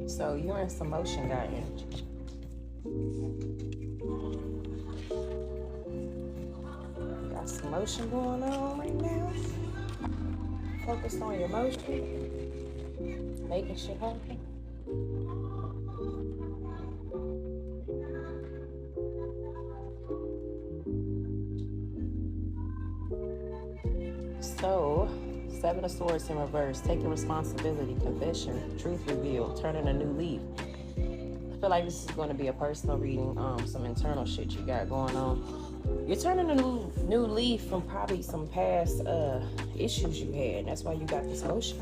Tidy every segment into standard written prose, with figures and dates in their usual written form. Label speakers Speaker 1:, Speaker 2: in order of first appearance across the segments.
Speaker 1: So you're in some motion guy energy. Got some motion going on right now. Focus on your motion, making shit happen. So, Seven of Swords in reverse, taking responsibility, confession, truth revealed, turning a new leaf. I feel like this is going to be a personal reading, some internal shit you got going on. You're turning a new leaf from probably some past issues you had. And that's why you got this motion.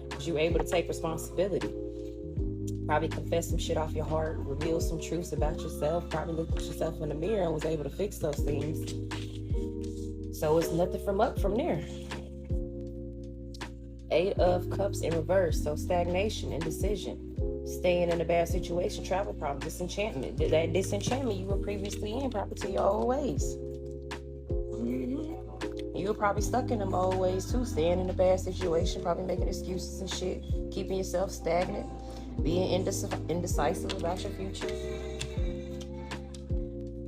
Speaker 1: Because you were able to take responsibility. Probably confess some shit off your heart, reveal some truths about yourself, probably looked at yourself in the mirror and was able to fix those things. So it's nothing from there. Eight of Cups in reverse. So stagnation, indecision, staying in a bad situation, travel problem, disenchantment. That disenchantment you were previously in, probably to your old ways. You were probably stuck in them old ways too, staying in a bad situation, probably making excuses and shit, keeping yourself stagnant, being indecisive about your future.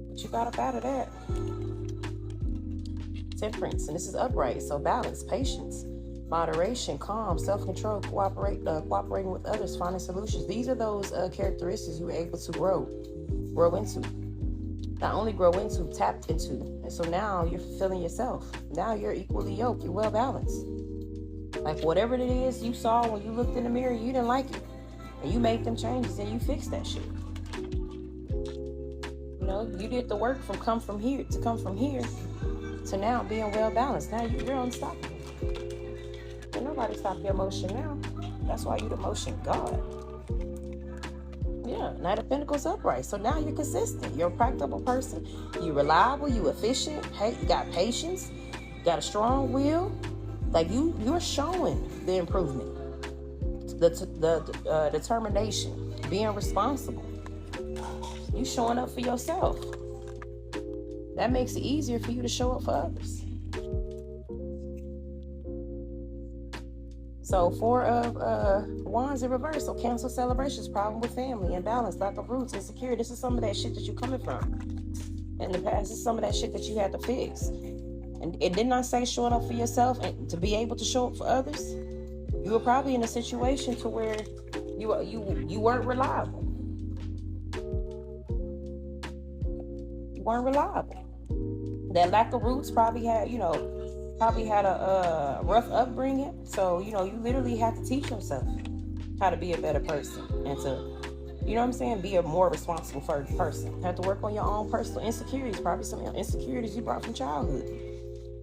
Speaker 1: But you got up out of that. Temperance, and this is upright, so balance, patience, moderation, calm, self-control, cooperating with others, finding solutions. These are those characteristics you were able to grow into. Not only grow into, tapped into. And so now you're fulfilling yourself. Now you're equally yoked. You're well balanced. Like whatever it is you saw when you looked in the mirror, you didn't like it. And you made them changes and you fixed that shit. You know, you did the work come from here to now being well balanced. Now you're unstoppable. Can nobody stop your motion now? That's why you're the motion god. Yeah, Knight of Pentacles upright. So now you're consistent. You're a practical person. You're reliable. You're efficient. Hey, you got patience. You got a strong will. Like you're showing the improvement, the determination, being responsible. You showing up for yourself. That makes it easier for you to show up for others. So 4 of Wands in reverse. So cancel celebrations, problem with family, imbalance, lack of roots, insecurity. This is some of that shit that you're coming from in the past. This is some of that shit that you had to fix. And it did not say showing up for yourself and to be able to show up for others. You were probably in a situation to where you weren't reliable. You weren't reliable. That lack of roots probably had a rough upbringing. So, you literally have to teach yourself how to be a better person and to, be a more responsible person. Have to work on your own personal insecurities, probably some insecurities you brought from childhood.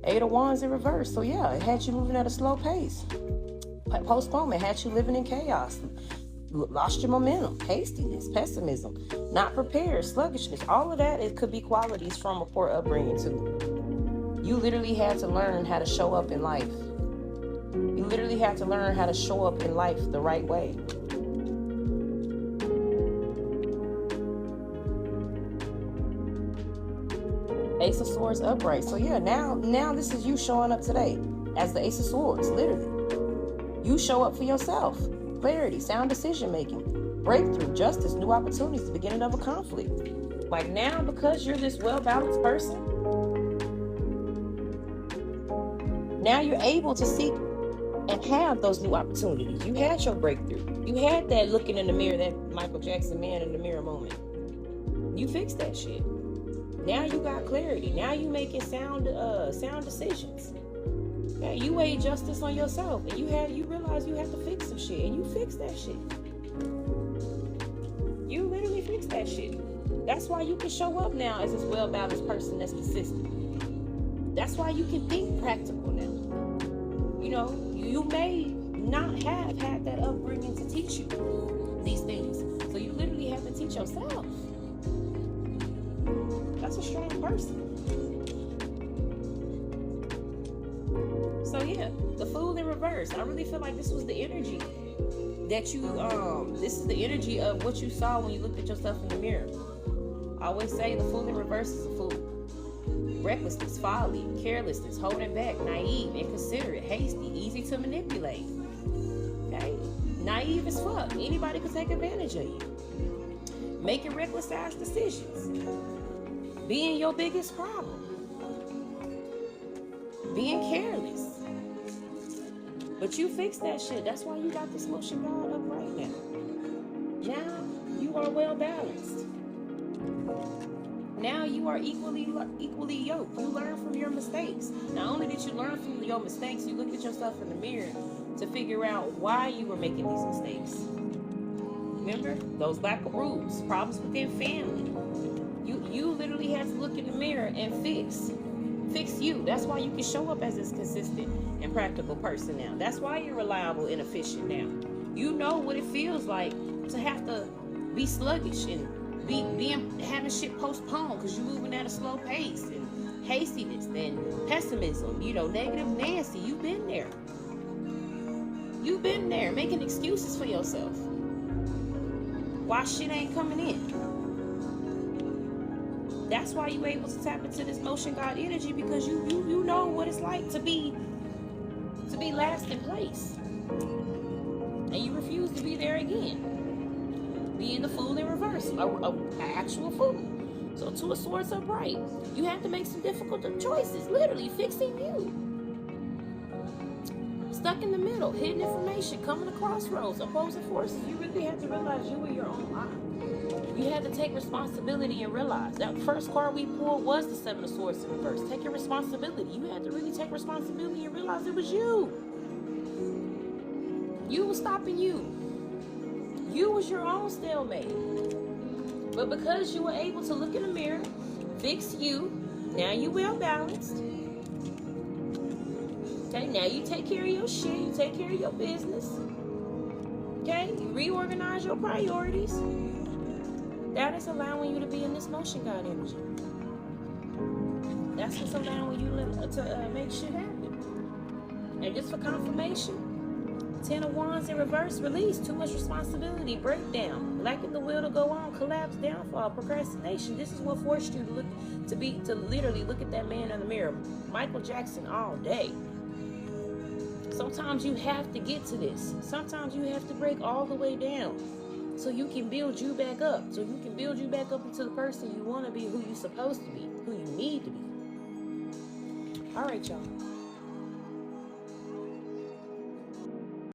Speaker 1: 8 of Wands in reverse. So yeah, it had you moving at a slow pace. Postponement had you living in chaos. Lost your momentum, hastiness, pessimism, not prepared, sluggishness. All of that, it could be qualities from a poor upbringing too. You literally had to learn how to show up in life. You literally had to learn how to show up in life the right way. Ace of Swords upright. So yeah, now this is you showing up today as the Ace of Swords, literally. You show up for yourself. Clarity, sound decision making, breakthrough, justice, new opportunities, the beginning of a conflict. Like now, because you're this well-balanced person, now you're able to seek and have those new opportunities. You had your breakthrough. You had that looking in the mirror, that Michael Jackson man in the mirror moment. You fixed that shit. Now you got clarity. Now you making sound decisions. Yeah, you weigh justice on yourself, and you realize you have to fix some shit, and you fix that shit. You literally fix that shit. That's why you can show up now as this well-balanced person that's consistent. That's why you can think practical now. You may not have had that upbringing to teach you these things, so you literally have to teach yourself. That's a strong person. So yeah, the Fool in reverse. I really feel like this was the energy that this is the energy of what you saw when you looked at yourself in the mirror. I always say the Fool in reverse is a fool. Recklessness, folly, carelessness, holding back, naive, inconsiderate, hasty, easy to manipulate. Okay? Naive as fuck. Anybody could take advantage of you. Making reckless ass decisions. Being your biggest problem. Being careless. But you fix that shit. That's why you got this motion guard up right now. Now you are well balanced. Now you are equally yoked. You learn from your mistakes. Not only did you learn from your mistakes, you looked at yourself in the mirror to figure out why you were making these mistakes. Remember? Those lack of rules, problems within family. You literally had to look in the mirror and fix you. That's why you can show up as this consistent and practical person now. That's why you're reliable and efficient now. You know what it feels like to have to be sluggish and having shit postponed because you're moving at a slow pace, and hastiness and pessimism, negative Nancy. You've been there. You've been there making excuses for yourself. Why shit ain't coming in? That's why you able to tap into this motion God energy, because you know what it's like to be last in place. And you refuse to be there again. Being the fool in reverse. An actual fool. So two of swords upright. You have to make some difficult choices. Literally fixing you. Stuck in the middle. Hidden information. Coming to crossroads. Opposing forces. You really have to realize you were your own lie. You had to take responsibility and realize that first card we pulled was the Seven of Swords in reverse. Take your responsibility. You had to really take responsibility and realize it was you. You was stopping you. You was your own stalemate. But because you were able to look in the mirror, fix you, now you well balanced. Okay, now you take care of your shit, you take care of your business. Okay, you reorganize your priorities. That is allowing you to be in this motion God energy. That's what's allowing you to make shit happen. And just for confirmation, 10 of Wands in reverse, release, too much responsibility, breakdown, lack of the will to go on, collapse, downfall, procrastination. This is what forced you to literally look at that man in the mirror. Michael Jackson all day. Sometimes you have to get to this. Sometimes you have to break all the way down so you can build you back up. So you can build you back up into the person you want to be, who you're supposed to be, who you need to be. All right, y'all.